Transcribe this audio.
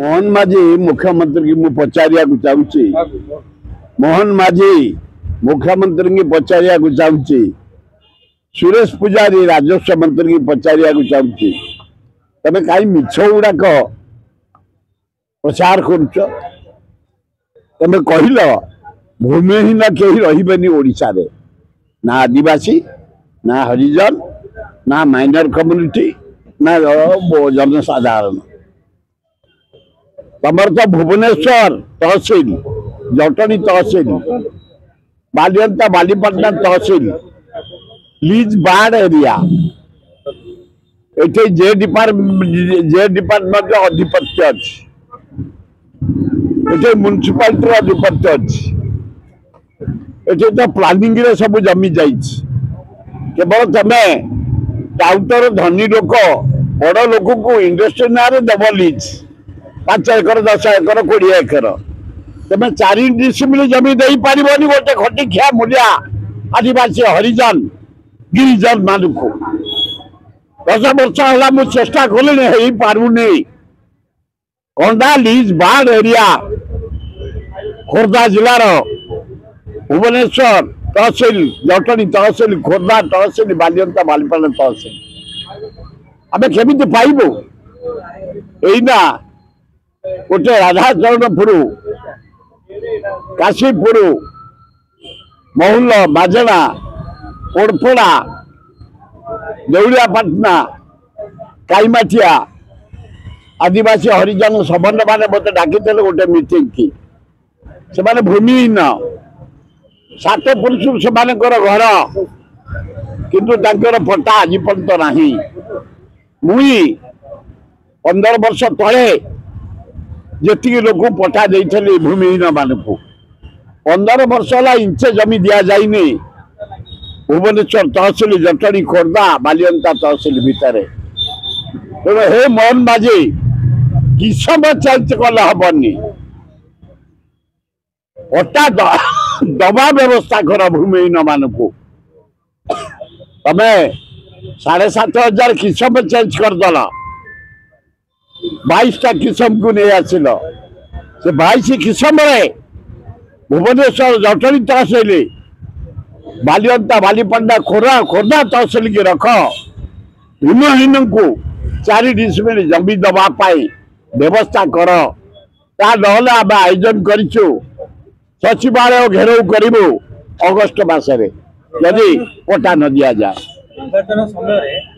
मोहन माझी मुख्यमंत्री की पचारिया चाहूँगी मोहन माझी मुख्यमंत्री की पचारिया चाहूँगी सुरेश पुजारी राजस्व मंत्री की पचारिया चाहूँगी तमे कहीं मिछ गुड़ाक प्रचार करुच तमे कहल भूमिहीन कहीं रही ओडिशा रे ना आदिवासी ना हरिजन ना माइनर कम्युनिटी ना जनसाधारण तमर तो भुवनेश्वर तहसील जटणी तहसील बालियंता बालीपाटना तहसील लीज बाढ़ एरिया ये जे डिपार्टमेंट अधिपत्य अच्छी म्युनिसिपालिटी अधिपत्य अच्छी तो प्लानिंग रे सब जमी जाइए केवल तमे टाउटर धनी लोक बड़ लोक को इंडस्ट्री ना दब लीज 5 एकर 10 एकर 20 एकर तमें 4 डिसिमिल जमी दे पारबनी गोटे खटिखिया मूलिया आदिवासी हरिजन गिरिजन मान को 10 वर्ष है मुझे चेष्टा कले हो पारुनी कंडा लीज बाढ़ एरिया खोर्धा जिलार भुवनेश्वर तहसील जटणी तहसील खोर्धा तहसील बालियंता बालीपाटना तहसील आम केमी पाइबू यहीना गोटे राधाचरणपुर काशीपुर महुल बाजना ओडपड़ा देउलियापाटना काईमाठिया आदिवासी हरिजन संबंध मैंने मत डाकी गोटे मीटिंग की से भूमिहीन 7 पुरुष से घर किंतु पट्टा आज पर्यंत ना मुई 15 वर्ष तले जी लोक पट्टा देती भूमिहीन मान को 15 वर्ष है इंचे जमी दि जाए भुवनेश्वर तहसील जटणी खोर्धा बालियंता तहसील भितर तेणु हे मोहन माझी किसम चेंज कले हेनी पट्टा दबा व्यवस्था कर भूमिहीन मान को तमे 7,500 किसम चेंज करदेल 22टा किसम को नहीं आसिल से 22 किसम भुवनेश्वर जटणी तहसील बालियंता बालीपाटना खोर्धा तहसील की रख भूमिहीन को 4 डिसिमिल जमी दवाई व्यवस्था कर आम आयोजन करूँ सचिवालय घेराव करूँ अगस्ट मसरे यदि पट्टा न दि जाए। निर्वाचन समय